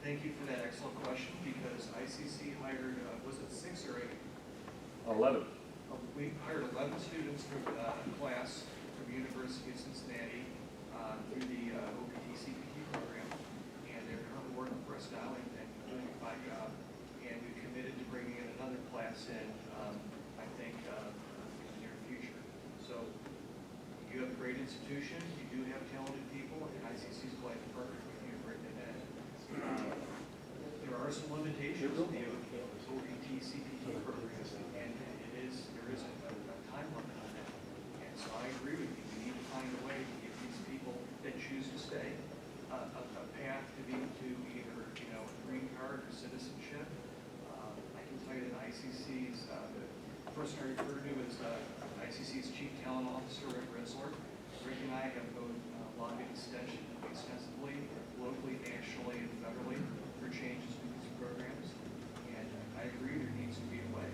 Thank you for that excellent question, because ICC hired, was it 6 or 8? 11. We hired 11 students from a class from the University of Cincinnati through the OPT-CPT program, and they're currently working for us now and doing a fine job. And we committed to bringing in another class in, I think, in the near future. So you have a great institution, you do have talented people, and ICC is glad to partner with you to bring that in. There are some limitations to the OPT-CPT program, and there is a time limit on that. And so I agree with you. We need to find a way to give these people that choose to stay a path to either a green card or citizenship. I can tell you that ICC's the person I refer to is ICC's Chief Talent Officer, Rick Ritzler. Rick and I have both lobbied extensively, locally, nationally, and federally for changes to these programs. And I agree there needs to be a way.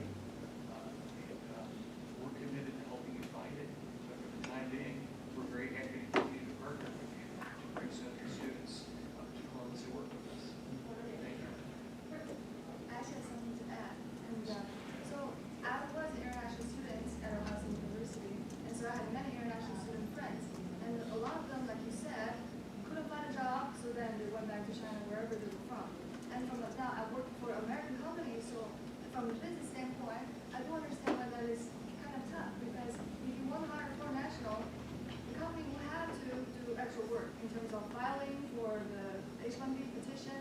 We're committed to helping you find it. But for the time being, we're very happy to continue to partner with you to bring some of your students up to Columbus to work with us. Thank you. I actually have something to add. And so I was an international student at Ohio University, and so I had many international student friends. And a lot of them, like you said, couldn't find a job, so then they went back to China, wherever they were from. And from now, I work for an American company, so from a business standpoint, I do understand why that is kind of tough, because if you want to hire a foreign national, the company will have to do extra work in terms of filing for the H-1B petition.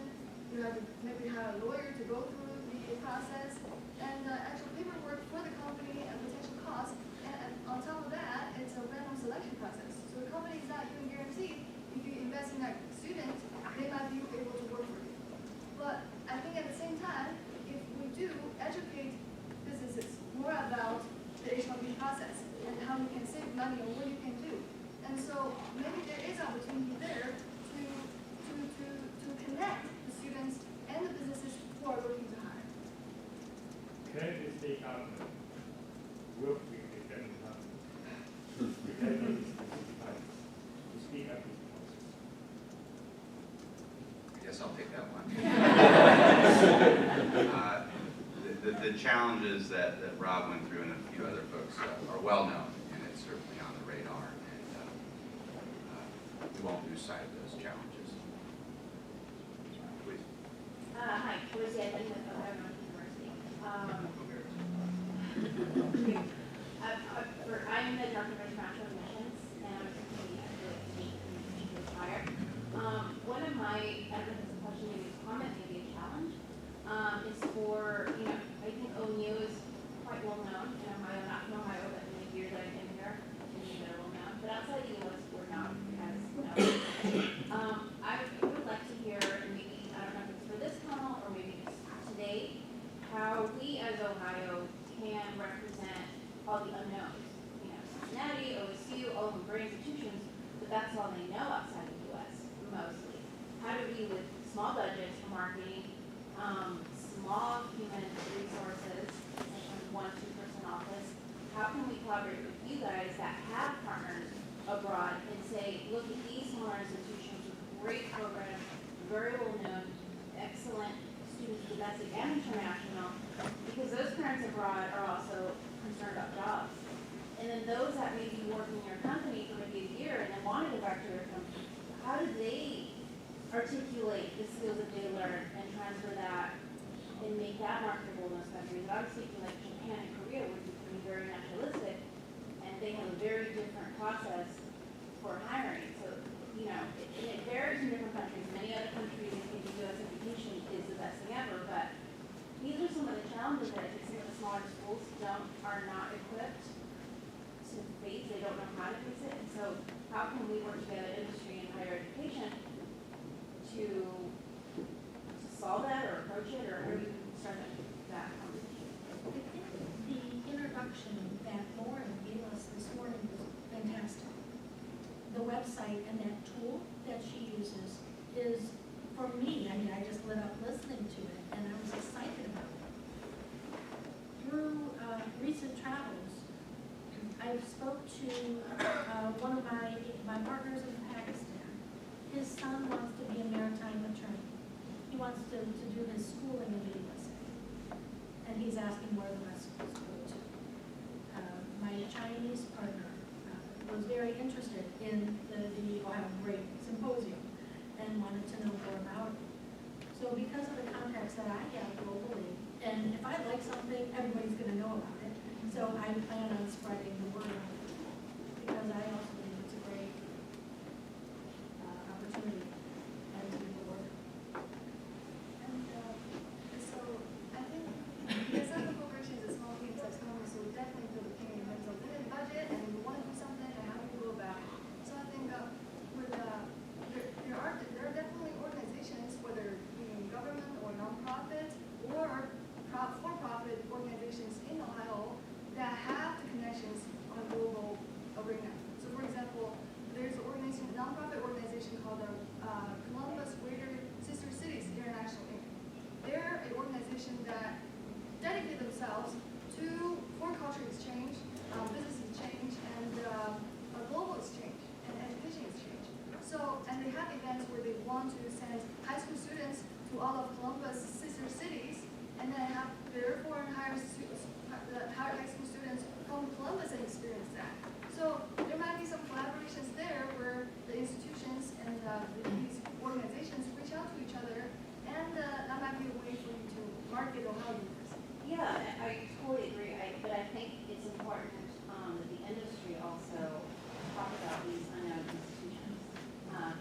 You have to maybe hire a lawyer to go through the process, and actual paperwork for the company and potential costs. And on top of that, it's a random selection process. So the company is not even guaranteed if you invest in that student, they might be able to work for you. But I think at the same time, if we do educate businesses more about the H-1B process and how you can save money and what you can do, and so maybe there is opportunity there to connect the students and the businesses who are looking to hire. Can the state government work with the federal government? The federal to speed up this process. I guess I'll take that one. The challenges that Rob went through and a few other folks are well known, and it's certainly on the radar, and we won't lose sight of those challenges. Please. Hi, Oatey with Ohio-G.R.E.A.T. I'm the Director of International Admissions, and I'm currently at the State Community Fire. One all of them great institutions, but that's all they know outside the US, mostly. How do we, with small budgets for marketing, small human resources, like 1-2 person office, how can we collaborate with you guys that have partners abroad and say, look at these smaller institutions with great programs, very well known, excellent students, domestic and international, because those parents abroad are also concerned about jobs. And then those that may be working in your company for maybe a year and then want to go back to your company, how do they articulate the skills that they learn and transfer that and make that marketable in those countries? I was thinking like Japan and Korea would be very naturalistic, and they have a very different process for hiring. So, you know, it varies in different countries. Many other countries think the U.S. education is the best thing ever, but these are some of the challenges that I think some of the smaller schools are not equipped to face. They don't know how to face it. And so how can we work together, industry and higher education, to solve that or approach it, or how do you start that conversation? I think the introduction that Lauren gave us this morning was fantastic. The website and that tool that she uses is, for me, I mean, I just lit up listening to it, and I was excited about it. Through recent travels, I spoke to one of my partners in Pakistan. His son wants to be a maritime attorney. He wants to do his schooling in the USA. And he's asking where the best schools go to. My Chinese partner was very interested in the Ohio-G.R.E.A.T Symposium and wanted to know more about it. So because of the contacts that I have globally, and if I like something, everybody's going to know about it. So I plan on spreading the word on it because I also think it's a great opportunity and to do the work. And so I think because some corporation is a small medium-sized company, so we definitely feel the pain in terms of limited budget, and we want to do something, and how do we go about it? So I think with there are definitely organizations, whether being government or nonprofit or for-profit organizations in Ohio that have the connections on a global arena. So for example, there's an organization, nonprofit organization called Columbus Greater Sister Cities International Inc. They're an organization that dedicate themselves for culture exchange, business exchange, and a global exchange and education exchange. So, and they have events where they want to send high school students to all of Columbus sister cities, and then have their foreign higher high school students come to Columbus and experience that. So there might be some collaborations there where the institutions and these organizations reach out to each other, and that might be a way for you to market Ohio University. Yeah, I totally agree. But I think it's important that the industry also talk about these unknown institutions.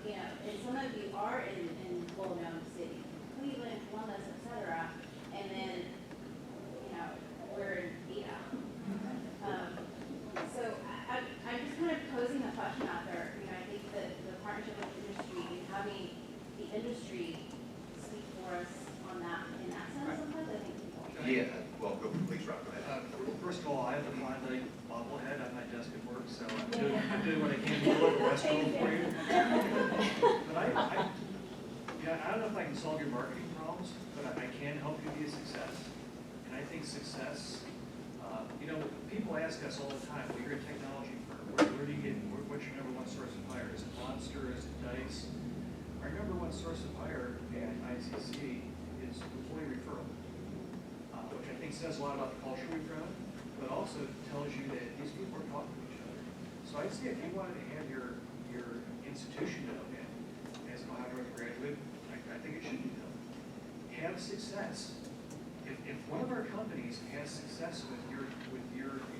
You know, and some of you are in well-known cities, Cleveland, Columbus, etc. And then, you know, we're in, so I'm just kind of posing a question out there. You know, I think that the partnership with the industry and having the industry speak for us on that, in that sense, sometimes I think people. Yeah, well, please, Rob, go ahead. First of all, I have to find a bobblehead on my desk at work, so I'm doing what I can to look restful for you. But I don't know if I can solve your marketing problems, but I can help you be a success. And I think success, you know, people ask us all the time, well, you're a technology firm, where do you get, what's your number one source of hire? Is it Monster, is it Dice? Our number one source of hire at ICC is employee referral, which I think says a lot about the culture we've grown, but also tells you that these people are talking to each other. So I'd say if you wanted to have your institution known as an Ohio-G.R.E.A.T graduate, I think it should be known. Have success. If one of our companies has success with your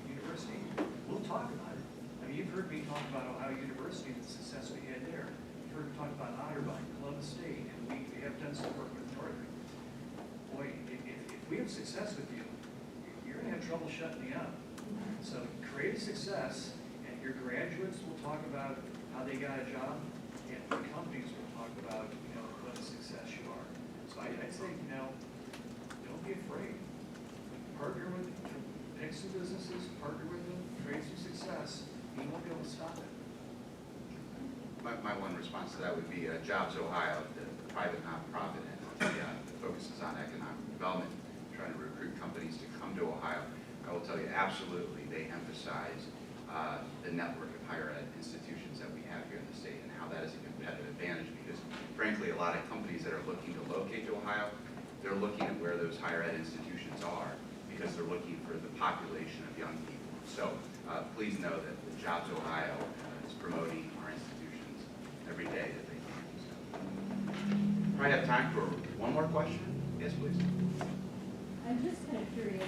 university, we'll talk about it. I mean, you've heard me talk about Ohio University and the success we had there. You've heard me talk about Otterbein, Columbus State, and we have done some work with Northern. Boy, if we have success with you, you're going to have trouble shutting me up. So create a success, and your graduates will talk about how they got a job, and the companies will talk about, you know, what a success you are. So I'd say, you know, don't be afraid. Partner with them, pick some businesses, partner with them, create some success, and you won't be able to stop it. My one response to that would be Jobs Ohio, the private nonprofit entity that focuses on economic development, trying to recruit companies to come to Ohio. I will tell you, absolutely, they emphasize the network of higher ed institutions that we have here in the state and how that is a competitive advantage because, frankly, a lot of companies that are looking to locate to Ohio, they're looking at where those higher ed institutions are because they're looking for the population of young people. So please know that the Jobs Ohio is promoting our institutions every day that they can. So. I have time for one more question. Yes, please. I'm just kind of curious,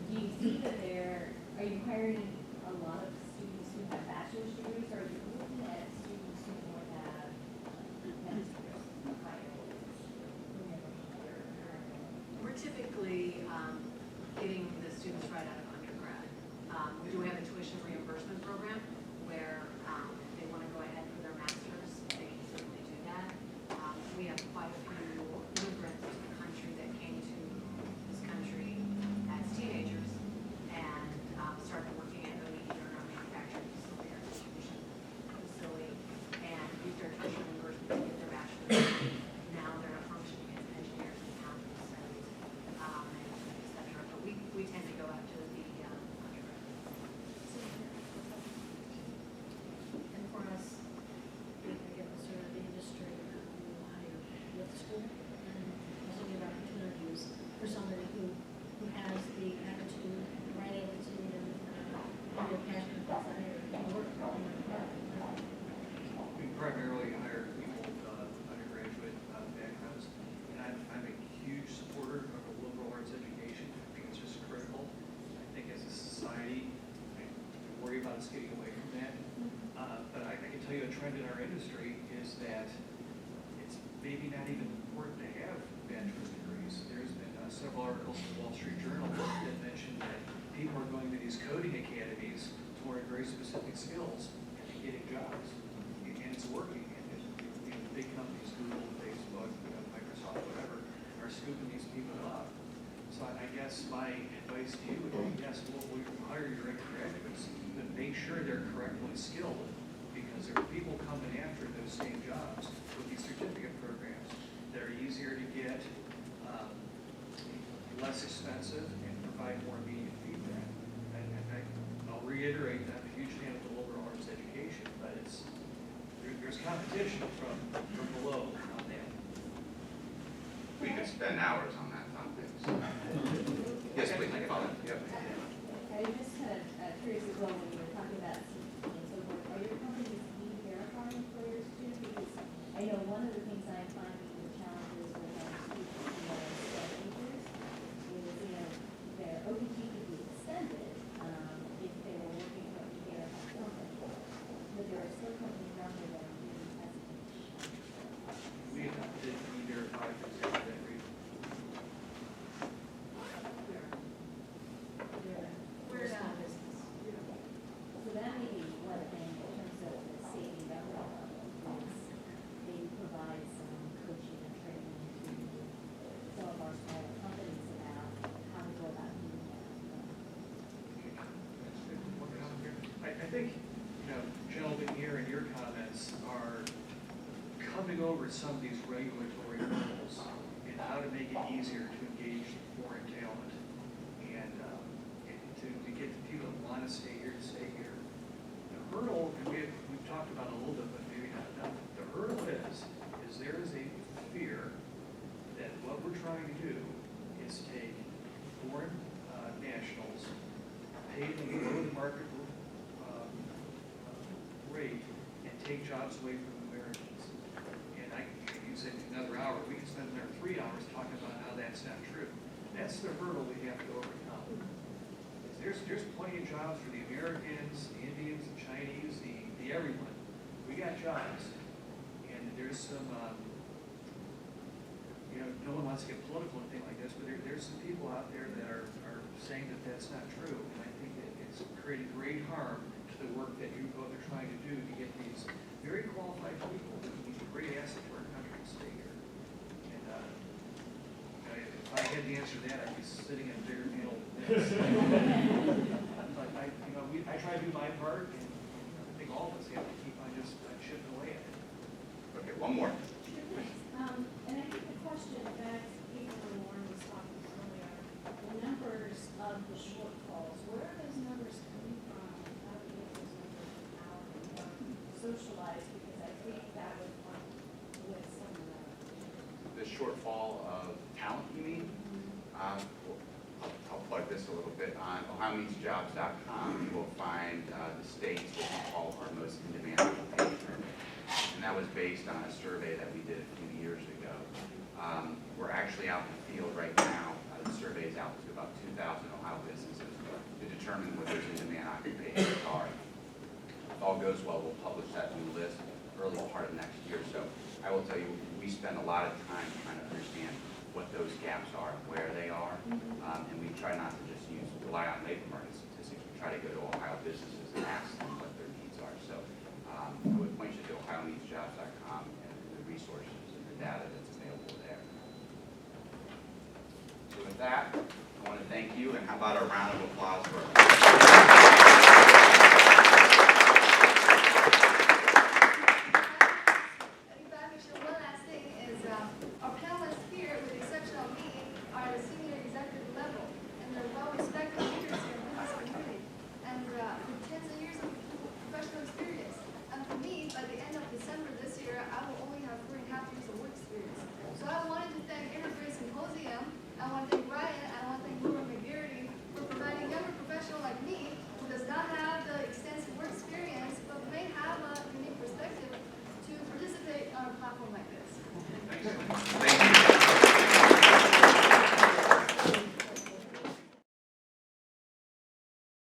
do you see that are you hiring a lot of students who have bachelor's degrees, or are you looking at students who more have master's higher? We're typically getting the students right out of undergrad. We do have a tuition reimbursement program where if they want to go ahead for their master's, they can certainly do that. We have quite a few immigrants to the country that came to this country as teenagers and started working at Oatey here in our manufacturing facility, our distribution facility, and used our tuition reimbursement to get their bachelor's. Now they're functioning as engineers and accountants and et cetera. But we tend to go after the undergrad. And for us, we can get the sort of the industry higher with school and also give opportunities for somebody who has the attitude, the right attitude, and the passion and desire to work on their part. We primarily hire people with undergraduate backgrounds, and I'm a huge supporter of a liberal arts education. I think it's just critical. I think as a society, we worry about us getting away from that. But I can tell you a trend in our industry is that it's maybe not even important to have bachelor's degrees. There's been several articles in the Wall Street Journal that mentioned that people are going to these coding academies to learn very specific skills and getting jobs. And it's working. And big companies, Google, Facebook, Microsoft, whatever, are scooping these people up. So I guess my advice to you would be, yes, we'll hire your undergraduates, but make sure they're correctly skilled because there are people coming after those same jobs with these certificate programs that are easier to get, less expensive, and provide more immediate feedback. And I'll reiterate that I'm a huge fan of the liberal arts education, but there's competition from below on that. We could spend hours on that topic. So. Yes, please, Colin. Yep. I was just kind of curious as well when you were talking about CTE and so forth. Are your companies verifying employers too? Because I know one of the things I'm finding the challenges with students who are teachers is, their OPT could be extended if they were working for a verified company. But there are still companies out there that are really hesitant. We adopted E-Verify for that reason. We're small business. So that may be one thing in terms of the saving government is they provide some coaching and training to some of our smaller companies about how to go about doing that. I think, gentlemen here in your comments are coming over some of these regulatory hurdles and how to make it easier to engage foreign talent and to get the people that want to stay here to stay here. The hurdle, and we've talked about it a little bit, but maybe not enough. The hurdle is there is a fear that what we're trying to do is take foreign nationals, pay them below the market rate, and take jobs away from Americans. And I can use it another hour. We can spend another 3 hours talking about how that's not true. That's the hurdle we have to overcome. There's plenty of jobs for the Americans, the Indians, the Chinese, the everyone. We got jobs. And there's some, no one wants to get political and things like this, but there's some people out there that are saying that that's not true. And I think that it's creating great harm to the work that you both are trying to do to get these very qualified people that need a great asset to our country to stay here. And if I had the answer to that, I'd be sitting in a bigger panel than this. But I try to do my part, and I think all of us have to keep on just chipping away shortfall of talent, you mean? I'll plug this a little bit. On Ohio-G.R.E.A.T.com, you will find the states what we call our most in-demand occupation. And that was based on a survey that we did a few years ago. We're actually out in the field right now. The survey is out to about 2,000 Ohio businesses to determine what those in-demand occupations are. If all goes well, we'll publish that new list early part of next year. So I will tell you, we spend a lot of time trying to understand what those gaps are, where they are, and we try not to just rely on labor market statistics. We try to go to Ohio businesses and ask them what their needs are. So I would point you to Ohio-G.R.E.A.T.com and the resources and the data that's available there. So with that, I want to thank you, and how about a round of applause for our